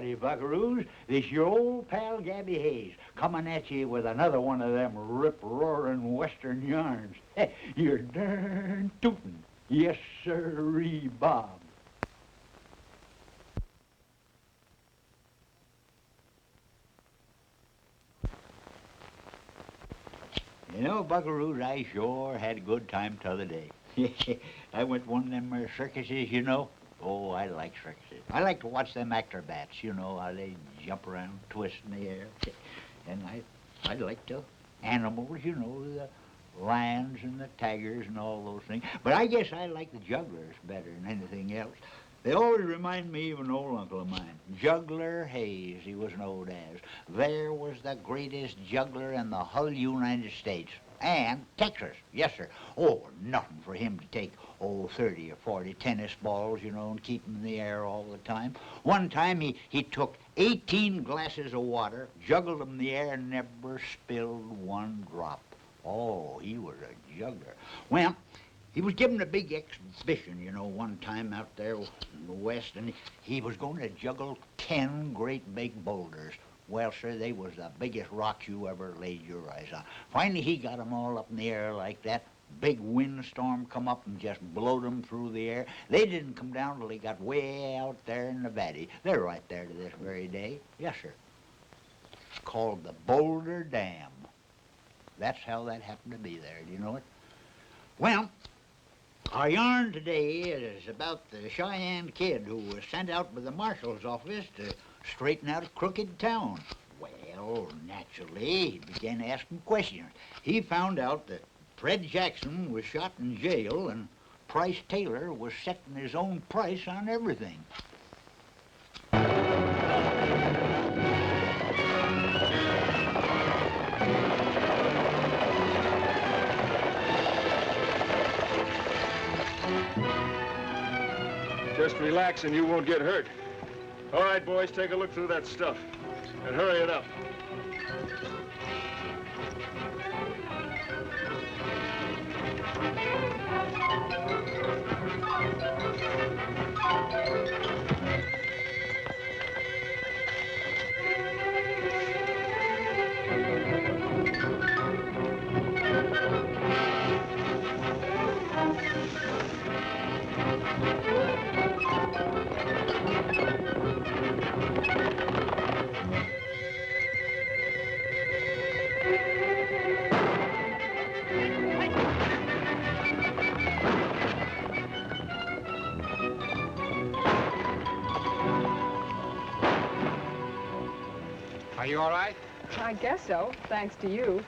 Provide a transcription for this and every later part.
Howdy, buckaroos. This your old pal Gabby Hayes, coming at you with another one of them rip-roaring western yarns. You're darn tootin'. Yes, sirree, Bob. You know, buckaroos, I sure had a good time t'other day. I went to one of them circuses, you know. Oh, I like circuses. I like to watch them acrobats, you know, how they jump around, twist in the air. And I like the animals, you know, the lions and the tigers and all those things. But I guess I like the jugglers better than anything else. They always remind me of an old uncle of mine, Juggler Hayes, he was known as. There was the greatest juggler in the whole United States. And Texas, yes, sir. Oh, nothing for him to take, 30 or 40 tennis balls, you know, and keep them in the air all the time. One time he took 18 glasses of water, juggled them in the air, and never spilled one drop. Oh, he was a juggler. Well, he was given a big exhibition, you know, one time out there in the West, and he was going to juggle 10 great big boulders. Well, sir, they was the biggest rocks you ever laid your eyes on. Finally, he got them all up in the air like that. Big windstorm come up and just blowed them through the air. They didn't come down till they got way out there in Nevada. They're right there to this very day. Yes, sir. It's called the Boulder Dam. That's how that happened to be there. Do you know it? Well, our yarn today is about the Cheyenne kid who was sent out by the marshal's office to straighten out a crooked town. Well, naturally, he began asking questions. He found out that Fred Jackson was shot in jail and Price Taylor was setting his own price on everything. Just relax and you won't get hurt. All right, boys, take a look through that stuff. And hurry it up. Are you all right? I guess so, thanks to you.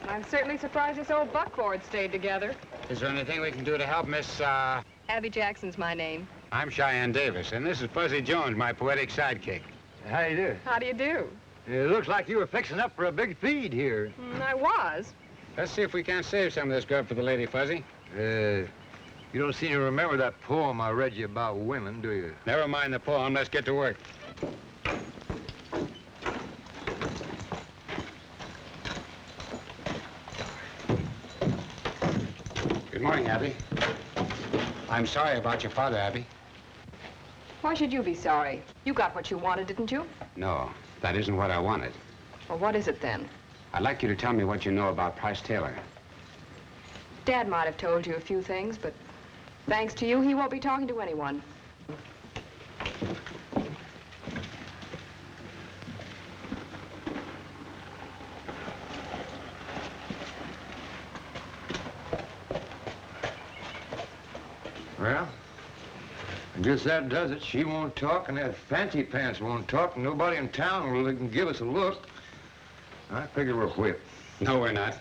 I'm certainly surprised this old buckboard stayed together. Is there anything we can do to help Miss, Abby Jackson's my name. I'm Cheyenne Davis, and this is Fuzzy Jones, my poetic sidekick. How you do? How do you do? It looks like you were fixing up for a big feed here. I was. Let's see if we can't save some of this grub for the lady, Fuzzy. You don't seem to remember that poem I read you about women, do you? Never mind the poem. Let's get to work. Good morning, Abby. I'm sorry about your father, Abby. Why should you be sorry? You got what you wanted, didn't you? No, that isn't what I wanted. Well, what is it then? I'd like you to tell me what you know about Price Taylor. Dad might have told you a few things, but thanks to you, he won't be talking to anyone. Well, I guess that does it. She won't talk, and that fancy pants won't talk, and nobody in town will even give us a look. I figure we're whipped. No, we're not.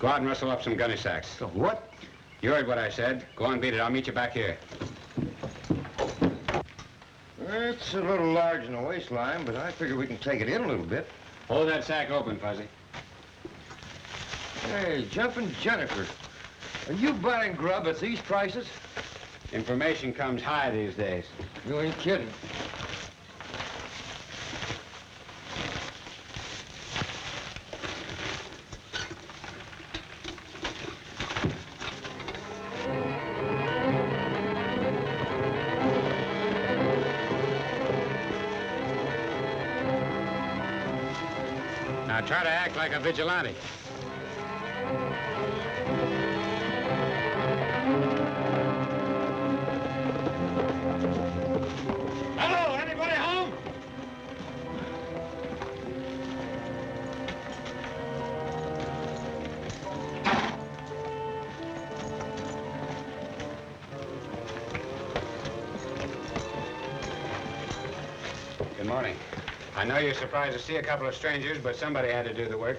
Go out and rustle up some gunny sacks. So what? You heard what I said. Go on, beat it. I'll meet you back here. It's a little large in the waistline, but I figure we can take it in a little bit. Hold that sack open, Fuzzy. Hey, Jumpin' Jennifer, are you buying grub at these prices? Information comes high these days. You ain't kidding. try to act like a vigilante. Hello, anybody home? Good morning. I know you're surprised to see a couple of strangers, but somebody had to do the work.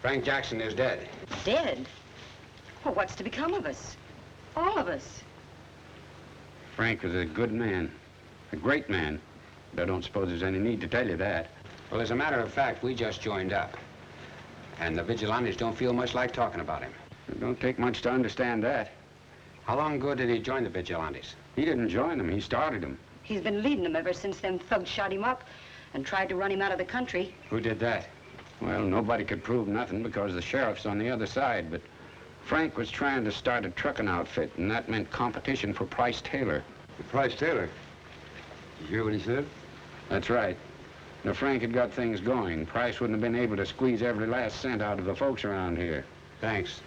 Frank Jackson is dead. Dead? Well, what's to become of us? All of us. Frank was a good man, a great man. But I don't suppose there's any need to tell you that. Well, as a matter of fact, we just joined up. And the vigilantes don't feel much like talking about him. It don't take much to understand that. How long ago did he join the vigilantes? He didn't join them, he started them. He's been leading them ever since them thugs shot him up and tried to run him out of the country. Who did that? Well, nobody could prove nothing because the sheriff's on the other side, but Frank was trying to start a trucking outfit, and that meant competition for Price Taylor. Price Taylor? You hear what he said? That's right. Now, Frank had got things going. Price wouldn't have been able to squeeze every last cent out of the folks around here. Thanks.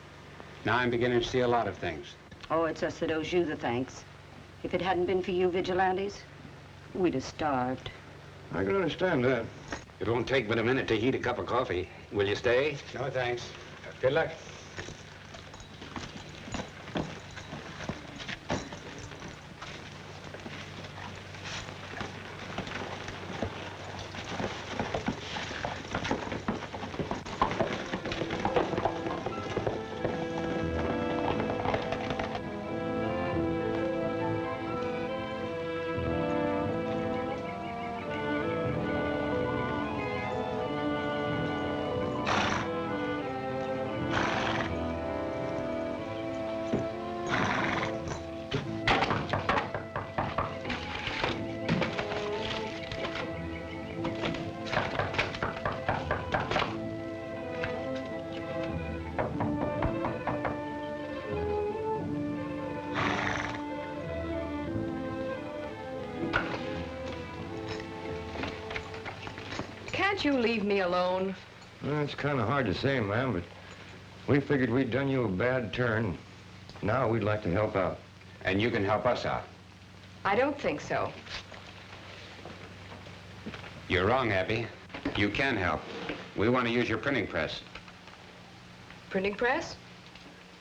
Now I'm beginning to see a lot of things. Oh, it's us that owes you the thanks. If it hadn't been for you vigilantes, we'd have starved. I can understand that. It won't take but a minute to heat a cup of coffee. Will you stay? No, thanks. Good luck. Can't you leave me alone? Well, it's kind of hard to say, ma'am, but we figured we'd done you a bad turn. Now we'd like to help out. And you can help us out. I don't think so. You're wrong, Abby. You can help. We want to use your printing press. Printing press?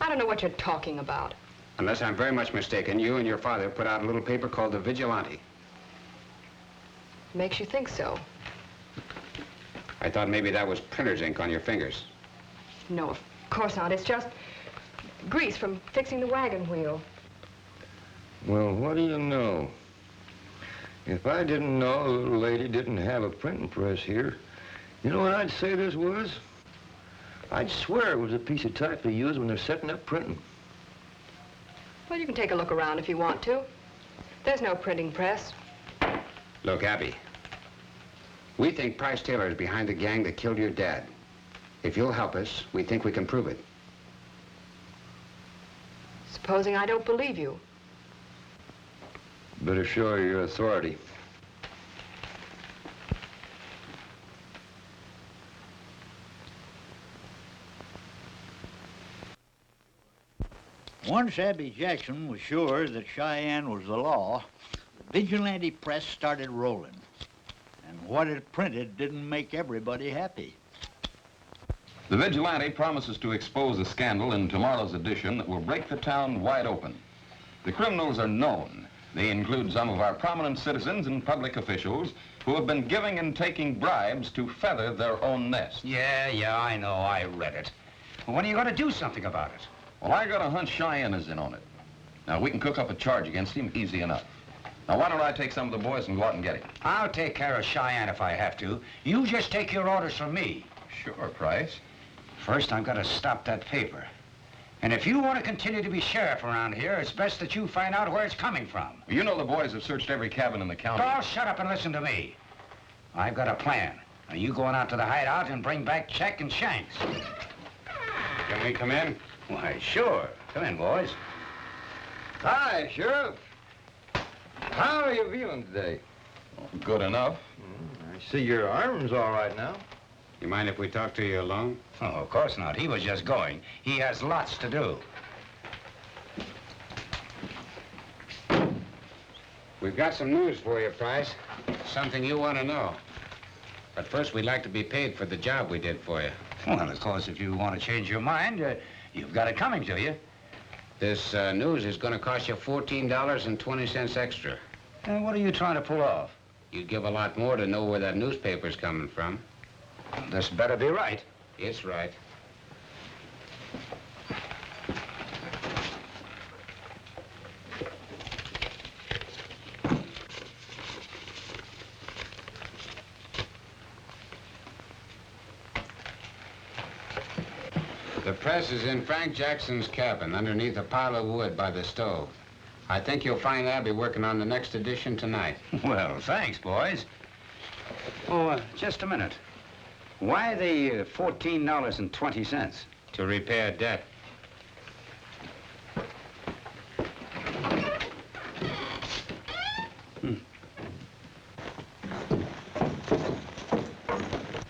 I don't know what you're talking about. Unless I'm very much mistaken, you and your father put out a little paper called The Vigilante. Makes you think so. I thought maybe that was printer's ink on your fingers. No, of course not. It's just grease from fixing the wagon wheel. Well, what do you know? If I didn't know a little lady didn't have a printing press here, you know what I'd say this was? I'd swear it was a piece of type they use when they're setting up printing. Well, you can take a look around if you want to. There's no printing press. Look, Abby, we think Price Taylor is behind the gang that killed your dad. If you'll help us, we think we can prove it. Supposing I don't believe you. Better show her your authority. Once Abby Jackson was sure that Cheyenne was the law, the vigilante press started rolling. And what it printed didn't make everybody happy. The Vigilante promises to expose a scandal in tomorrow's edition that will break the town wide open. The criminals are known. They include some of our prominent citizens and public officials who have been giving and taking bribes to feather their own nest. Yeah, I know. I read it. Well, when are you going to do something about it? Well, I got a hunch Cheyenne is in on it. Now, we can cook up a charge against him easy enough. Now, why don't I take some of the boys and go out and get him? I'll take care of Cheyenne if I have to. You just take your orders from me. Sure, Price. First, I've got to stop that paper. And if you want to continue to be sheriff around here, it's best that you find out where it's coming from. Well, you know the boys have searched every cabin in the county. Oh, shut up and listen to me. I've got a plan. Now, you go on out to the hideout and bring back Check and Shanks. Can we come in? Why, sure. Come in, boys. Hi, Sheriff. How are you feeling today? Good enough. I see your arm's all right now. You mind if we talk to you alone? Oh, of course not. He was just going. He has lots to do. We've got some news for you, Price. Something you want to know. But first, we'd like to be paid for the job we did for you. Well, of course, if you want to change your mind, you've got it coming to you. This news is going to cost you $14.20 extra. And what are you trying to pull off? You'd give a lot more to know where that newspaper's coming from. This better be right. It's right. The press is in Frank Jackson's cabin underneath a pile of wood by the stove. I think you'll find Abby working on the next edition tonight. Well, thanks, boys. Oh, just a minute. Why the $14.20? To repair debt.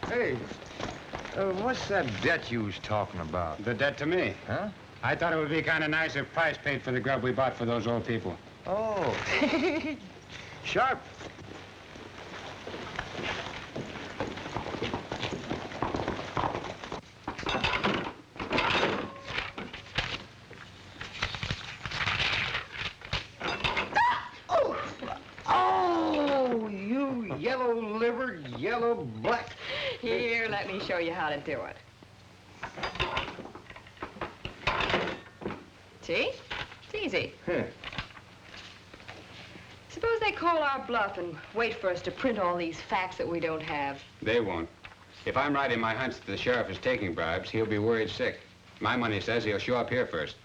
Hey, what's that debt you was talking about? The debt to me. Huh? I thought it would be kind of nice if Price paid for the grub we bought for those old people. Oh, sharp. Oh, you yellow-livered, yellow-black. Here, let me show you how to do it. See? It's easy. Huh. Suppose they call our bluff and wait for us to print all these facts that we don't have. They won't. If I'm right in my hunch that the sheriff is taking bribes, he'll be worried sick. My money says he'll show up here first.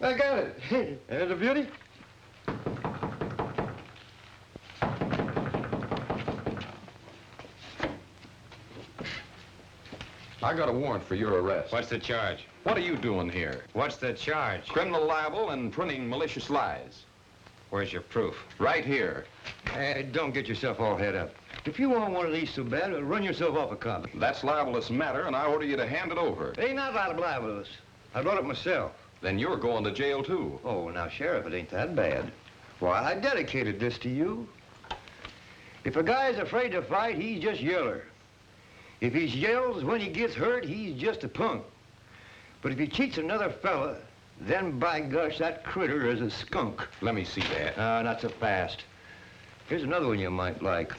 I got it. There's a beauty. I got a warrant for your arrest. What's the charge? What are you doing here? What's the charge? Criminal libel and printing malicious lies. Where's your proof? Right here. Hey, don't get yourself all head up. If you want one of these so bad, run yourself off a copy. That's libelous matter, and I order you to hand it over. It ain't not libelous. I wrote it myself. Then you're going to jail, too. Oh, now, Sheriff, it ain't that bad. Why, I dedicated this to you. If a guy's afraid to fight, he's just yeller. If he yells when he gets hurt, he's just a punk. But if he cheats another fella, then by gosh, that critter is a skunk. Let me see that. Not so fast. Here's another one you might like.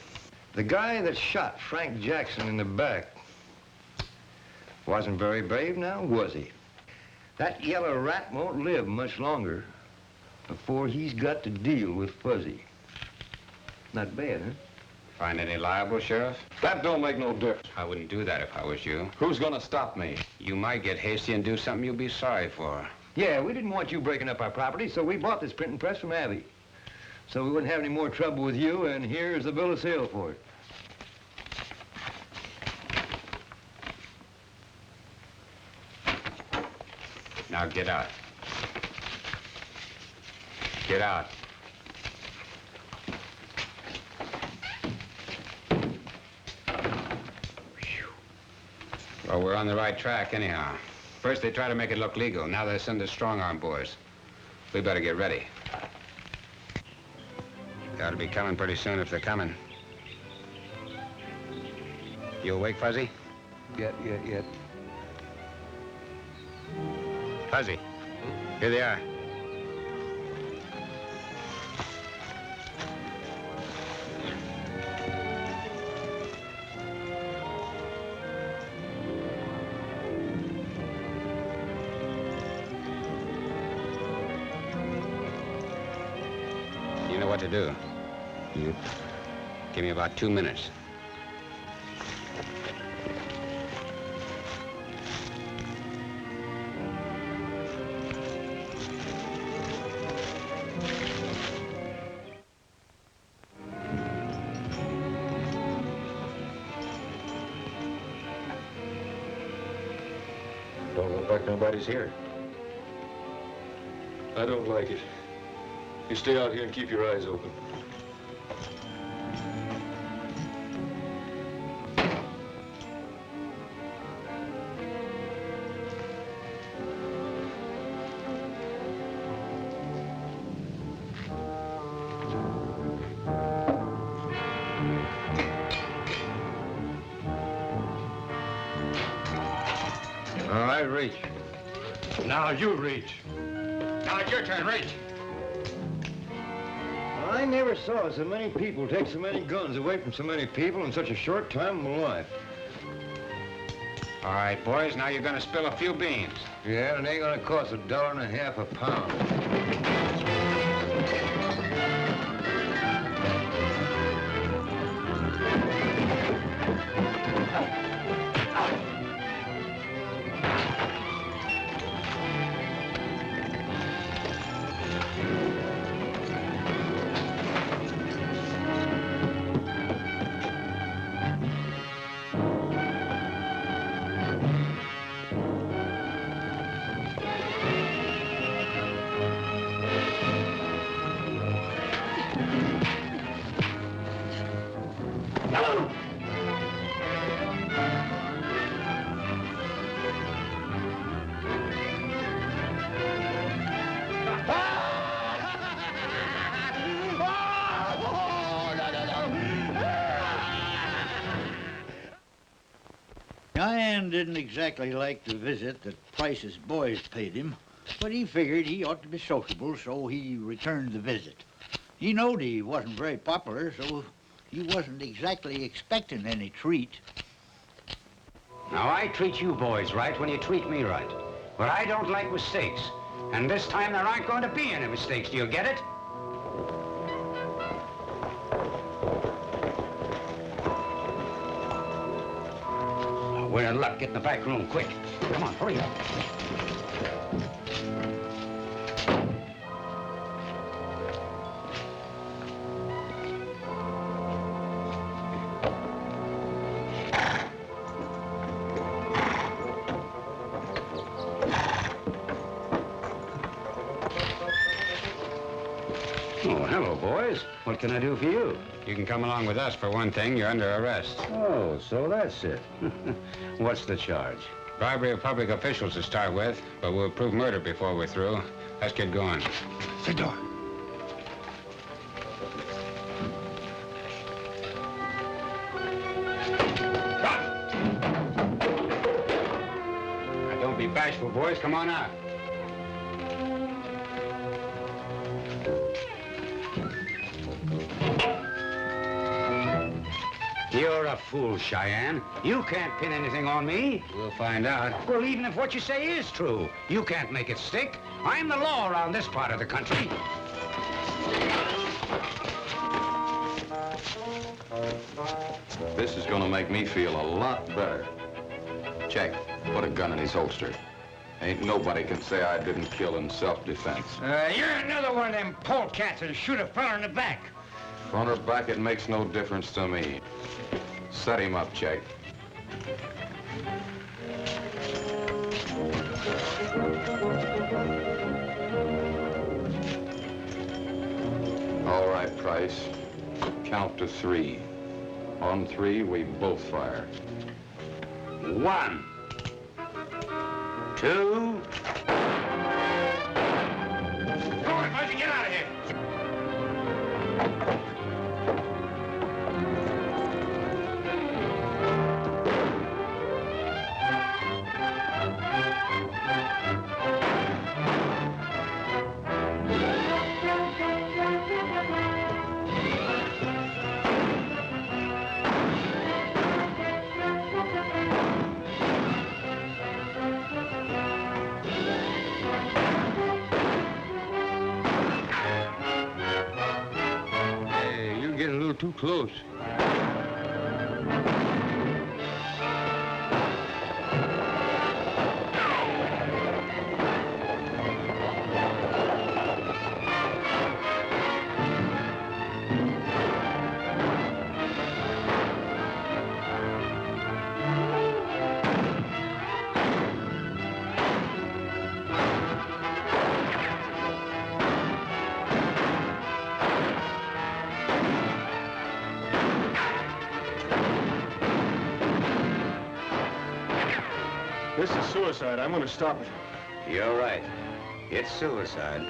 The guy that shot Frank Jackson in the back wasn't very brave now, was he? That yellow rat won't live much longer before he's got to deal with Fuzzy. Not bad, huh? Find any liable, Sheriff? That don't make no difference. I wouldn't do that if I was you. Who's gonna stop me? You might get hasty and do something you'll be sorry for. Yeah, we didn't want you breaking up our property, so we bought this printing press from Abby. So we wouldn't have any more trouble with you, and here's the bill of sale for it. Now get out. Get out. Well, we're on the right track anyhow. First they try to make it look legal. Now they send us strong-arm boys. We better get ready. They ought to be coming pretty soon if they're coming. You awake, Fuzzy? Yet. Fuzzy, here they are. You know what to do. Yep. Give me about 2 minutes. Don't look like nobody's here. I don't like it. You stay out here and keep your eyes open. All right, reach. Now you reach. Now it's your turn, reach. I never saw so many people take so many guns away from so many people in such a short time of my life. All right, boys, now you're gonna spill a few beans. Yeah, it ain't gonna cost $1.50 a pound. Cheyenne didn't exactly like the visit that Price's boys paid him, but he figured he ought to be sociable, so he returned the visit. He knowed he wasn't very popular, so he wasn't exactly expecting any treat. Now, I treat you boys right when you treat me right. But I don't like mistakes. And this time there aren't going to be any mistakes. Do you get it? Oh, we're in luck. Get in the back room, quick. Come on, hurry up. Oh, hello, boys. What can I do for you? You can come along with us for one thing. You're under arrest. Oh, so that's it. What's the charge? Bribery of public officials to start with, but we'll prove murder before we're through. Let's get going. The door. Now, don't be bashful, boys. Come on out. You're a fool, Cheyenne. You can't pin anything on me. We'll find out. Well, even if what you say is true, you can't make it stick. I'm the law around this part of the country. This is gonna make me feel a lot better. Check. Put a gun in his holster. Ain't nobody can say I didn't kill in self-defense. You're another one of them polecats that'll shoot a fella in the back. Front or back, it makes no difference to me. Set him up, Jake. All right, Price. Count to 3. On 3, we both fire. 1, 2. Go on, Fuzzy, get out of here. Hey, you're getting a little too close. This is suicide. I'm gonna stop it. You're right. It's suicide.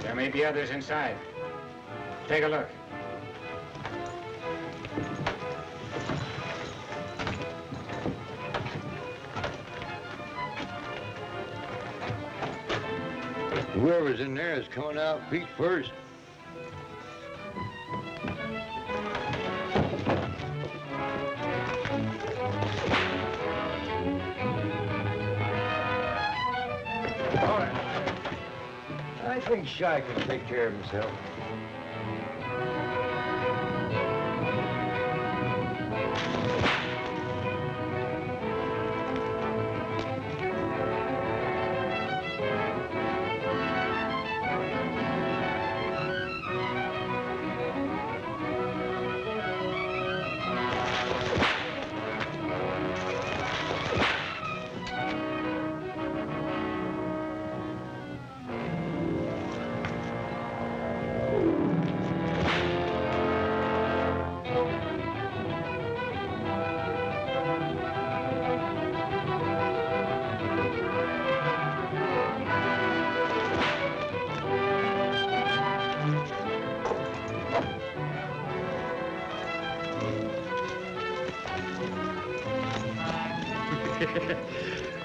There may be others inside. Take a look. Whoever's in there is coming out feet first. All right. I think Shy can take care of himself.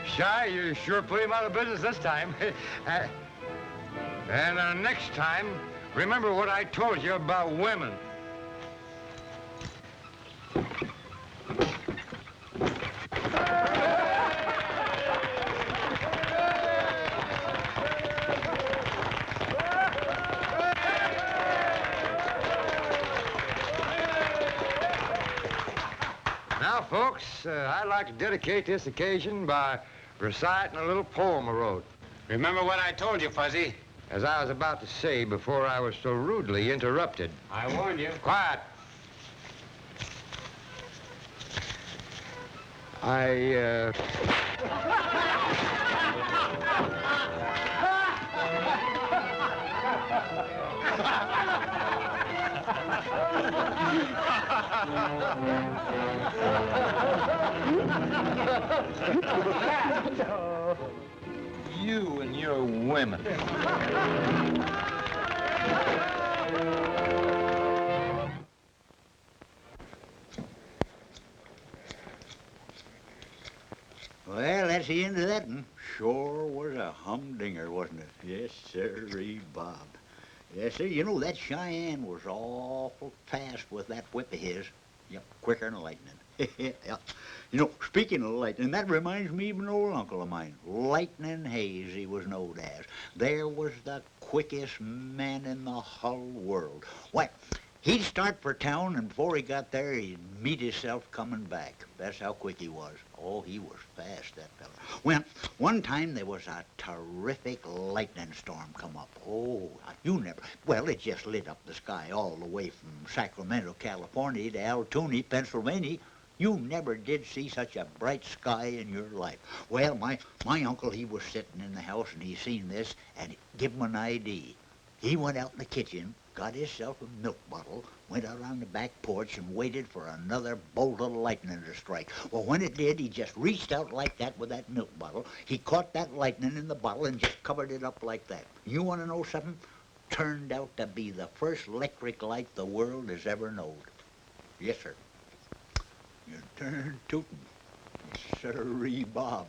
Shy, you sure put him out of business this time. And next time, remember what I told you about women. Now, folks, I'd like to dedicate this occasion by reciting a little poem I wrote. Remember what I told you, Fuzzy. As I was about to say before I was so rudely interrupted. I warned you. Quiet. You and your women. Well, that's the end of that one. Sure was a humdinger, wasn't it? Yes, sirree, Bob. Yes, sir. You know, that Cheyenne was awful fast with that whip of his. Yep, quicker than lightning. Yep. You know, speaking of lightning, that reminds me of an old uncle of mine. Lightning Hayes, he was known as. There was the quickest man in the whole world. Why, he'd start for town, and before he got there, he'd meet himself coming back. That's how quick he was. Oh, he was fast, that fella. Well, one time there was a terrific lightning storm come up. Oh, you never... Well, it just lit up the sky all the way from Sacramento, California to Altoona, Pennsylvania. You never did see such a bright sky in your life. Well, my uncle, he was sitting in the house, and he seen this, and it give him an idea. He went out in the kitchen, got himself a milk bottle, went out on the back porch and waited for another bolt of lightning to strike. Well, when it did, he just reached out like that with that milk bottle. He caught that lightning in the bottle and just covered it up like that. You want to know something? Turned out to be the first electric light the world has ever known. Yes, sir. You turn tootin'. Sirree, Bob.